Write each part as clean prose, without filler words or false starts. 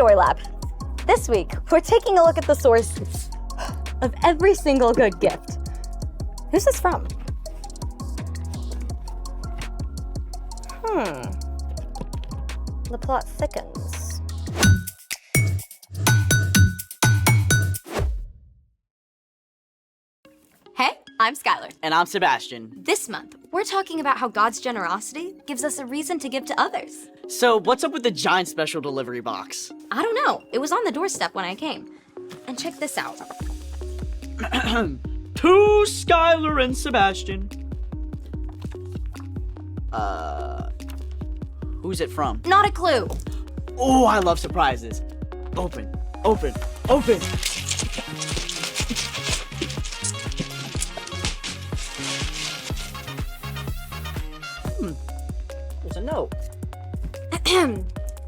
Story Lab. This week, we're taking a look at the source of every single good gift. Who's this from? The plot thickens. Hey, I'm Skylar. And I'm Sebastian. This month, we're talking about how God's generosity gives us a reason to give to others. So, what's up with the giant special delivery box? I don't know. It was on the doorstep when I came. And check this out. To Skylar and Sebastian. Who's it from? Not a clue. Oh, I love surprises. Open. There's a note.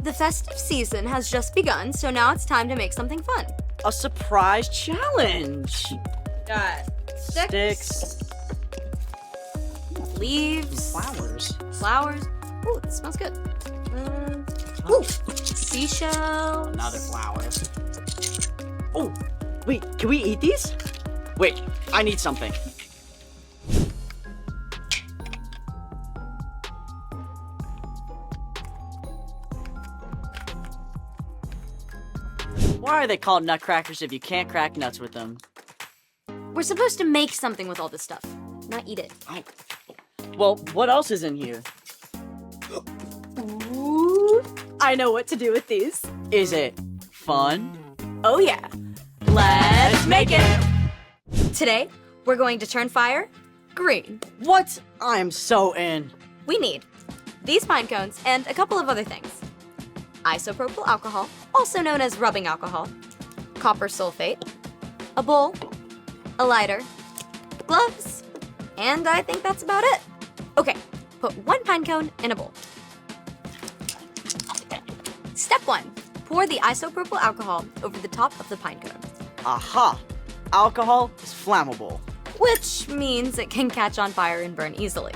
The festive season has just begun, so now it's time to make something fun. A surprise challenge. Got Sticks. Leaves. Flowers. Ooh, this smells good. Ooh, seashells. Another flower. Oh, wait, can we eat these? Wait, I need something. Why are they called nutcrackers if you can't crack nuts with them? We're supposed to make something with all this stuff, not eat it. Oh. Well, what else is in here? Ooh, I know what to do with these. Is it fun? Oh yeah. Let's make it! Today, we're going to turn fire green. What? I am so in. We need these pine cones and a couple of other things. Isopropyl alcohol, also known as rubbing alcohol, copper sulfate, a bowl, a lighter, gloves, and I think that's about it. Okay, put one pine cone in a bowl. Step 1, pour the isopropyl alcohol over the top of the pine cone, Aha! Alcohol is flammable. which means it can catch on fire and burn easily.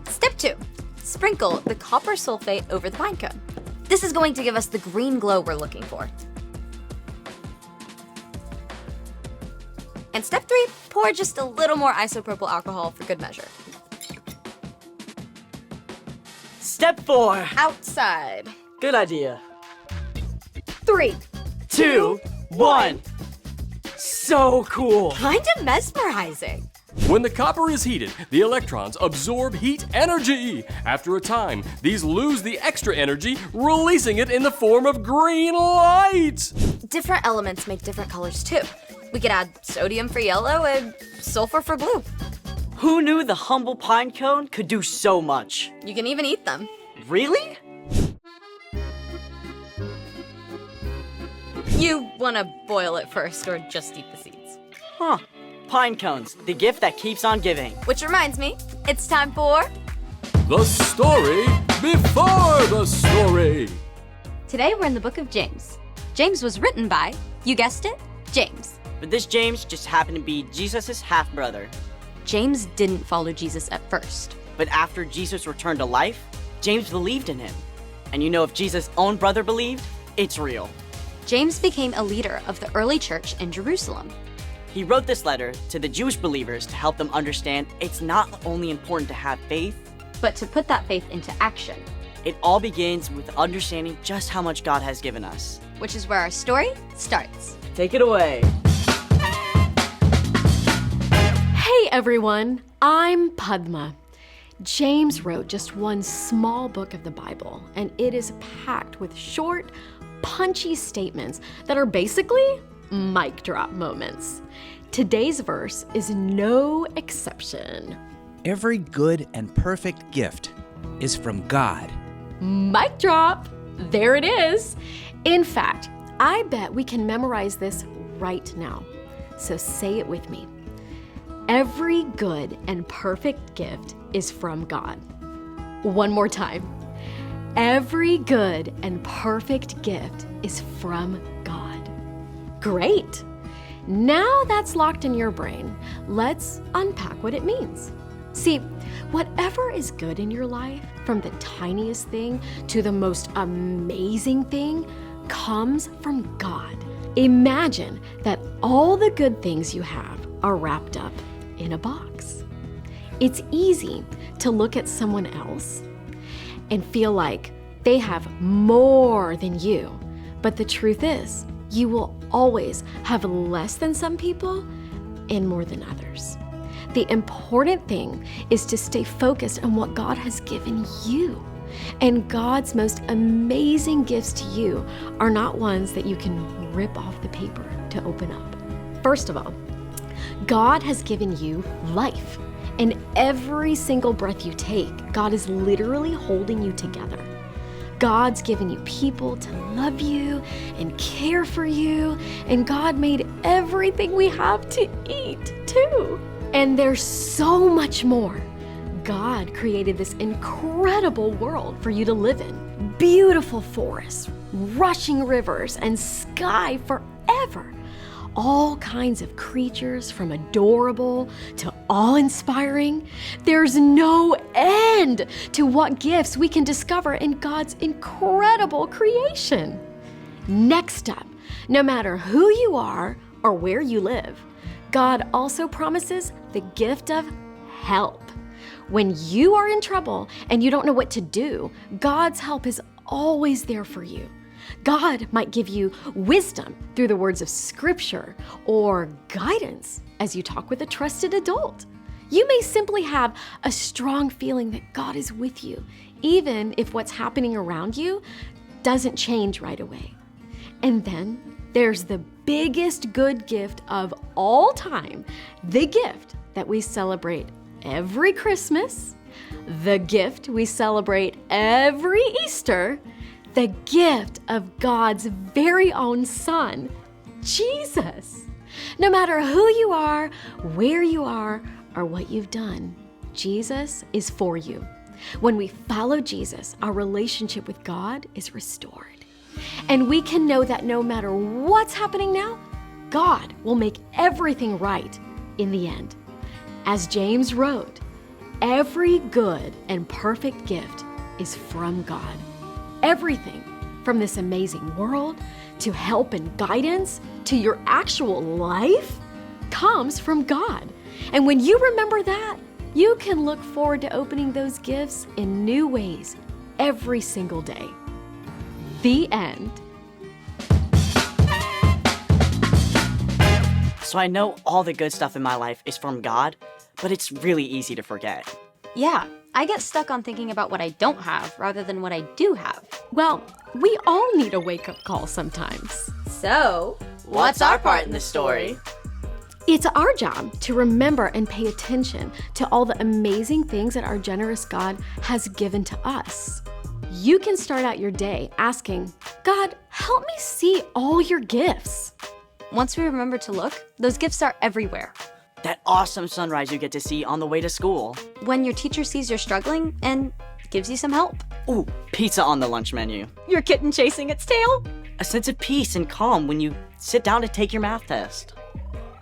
Step 2, sprinkle the copper sulfate over the pine cone. This is going to give us the green glow we're looking for. And step 3, pour just a little more isopropyl alcohol for good measure. Step 4. Outside. Good idea. 3. 2, 1. So cool. Kind of mesmerizing. When the copper is heated, the electrons absorb heat energy. After a time, these lose the extra energy, releasing it in the form of green light. Different elements make different colors too. We could add sodium for yellow and sulfur for blue. Who knew the humble pine cone could do so much? You can even eat them. Really? You want to boil it first or just eat the seeds? Huh. Pine cones, the gift that keeps on giving. Which reminds me, it's time for... The story before the story. Today we're in the book of James. James was written by, you guessed it, James. But this James just happened to be Jesus' half-brother. James didn't follow Jesus at first. But after Jesus returned to life, James believed in him. And you know, if Jesus' own brother believed, it's real. James became a leader of the early church in Jerusalem. He wrote this letter to the Jewish believers to help them understand it's not only important to have faith, But to put that faith into action, it all begins with understanding just how much God has given us. which is where our story starts. Take it away. Hey everyone, I'm Padma. James wrote just one small book of the Bible, and it is packed with short, punchy statements that are basically mic drop moments. Today's verse is no exception. Every good and perfect gift is from God. Mic drop! There it is. In fact, I bet we can memorize this right now. So say it with me. Every good and perfect gift is from God. One more time. Every good and perfect gift is from God. Great! Now that's locked in your brain, let's unpack what it means. See, whatever is good in your life, from the tiniest thing to the most amazing thing, comes from God. Imagine that all the good things you have are wrapped up in a box. It's easy to look at someone else and feel like they have more than you. But the truth is, you will always have less than some people and more than others. The important thing is to stay focused on what God has given you. And God's most amazing gifts to you are not ones that you can rip off the paper to open up. First of all, God has given you life. And every single breath you take, God is literally holding you together. God's given you people to love you and care for you, and God made everything we have to eat too. And there's so much more. God created this incredible world for you to live in. Beautiful forests, rushing rivers, and sky forever. All kinds of creatures, from adorable to awe-inspiring. There's no end to what gifts we can discover in God's incredible creation. Next up, no matter who you are or where you live, God also promises the gift of help. When you are in trouble and you don't know what to do, God's help is always there for you. God might give you wisdom through the words of Scripture or guidance as you talk with a trusted adult. You may simply have a strong feeling that God is with you, even if what's happening around you doesn't change right away. And then there's the biggest good gift of all time, the gift that we celebrate every Christmas, the gift we celebrate every Easter, the gift of God's very own Son, Jesus. No matter who you are, where you are, or what you've done, Jesus is for you. When we follow Jesus, our relationship with God is restored. And we can know that no matter what's happening now, God will make everything right in the end. As James wrote, every good and perfect gift is from God. Everything from this amazing world to help and guidance to your actual life comes from God. And when you remember that, you can look forward to opening those gifts in new ways every single day. The end. So I know all the good stuff in my life is from God, but it's really easy to forget. Yeah, I get stuck on thinking about what I don't have rather than what I do have. Well, we all need a wake-up call sometimes. So, What's our part in the story? It's our job to remember and pay attention to all the amazing things that our generous God has given to us. You can start out your day asking, God, help me see all your gifts. once we remember to look, those gifts are everywhere. That awesome sunrise you get to see on the way to school. When your teacher sees you're struggling and gives you some help. Ooh, pizza on the lunch menu. Your kitten chasing its tail. A sense of peace and calm when you sit down to take your math test.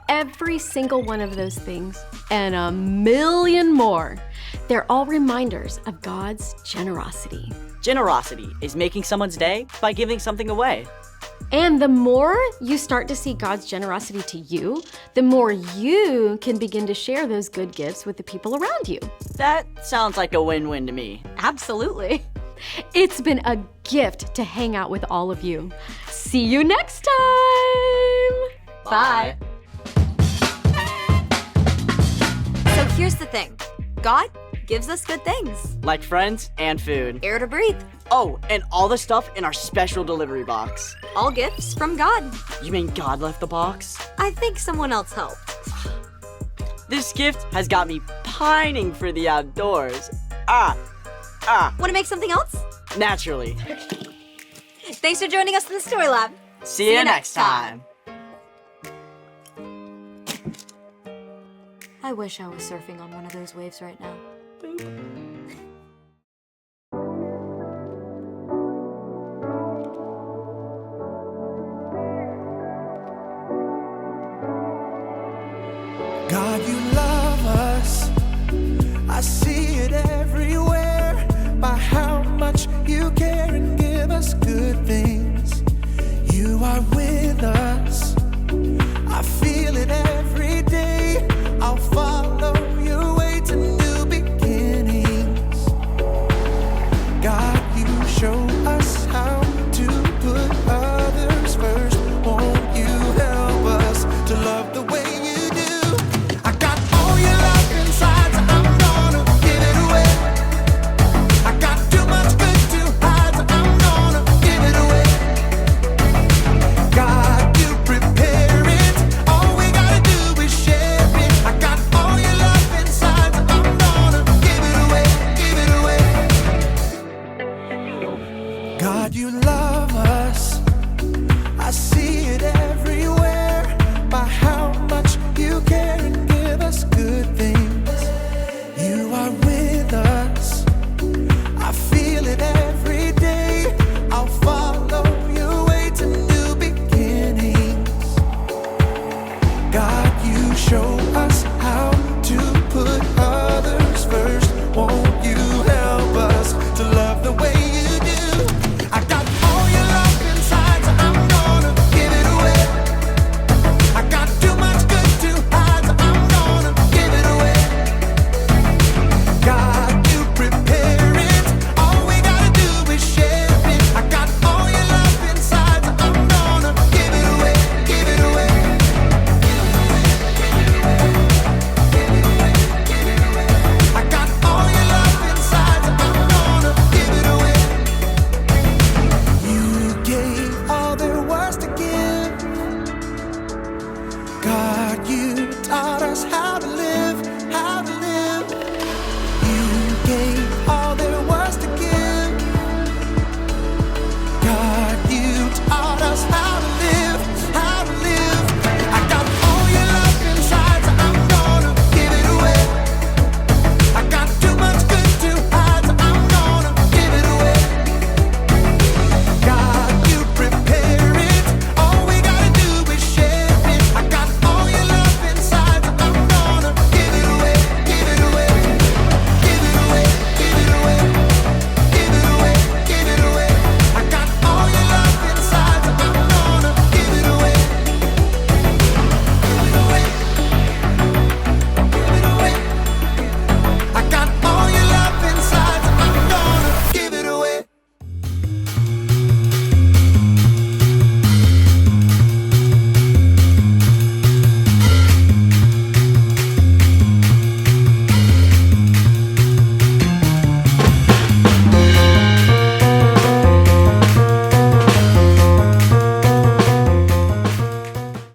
Every single one of those things, and a million more, they're all reminders of God's generosity. Generosity is making someone's day by giving something away. And the more you start to see God's generosity to you, the more you can begin to share those good gifts with the people around you. That sounds like a win-win to me. Absolutely. It's been a gift to hang out with all of you. See you next time! Bye. So here's the thing. God gives us good things. Like friends and food. Air to breathe. Oh, and all the stuff in our special delivery box. All gifts from God. You mean God left the box? I think someone else helped. This gift has got me pining for the outdoors. Want to make something else? Naturally. Thanks for joining us in the Story Lab. See you next time. I wish I was surfing on one of those waves right now.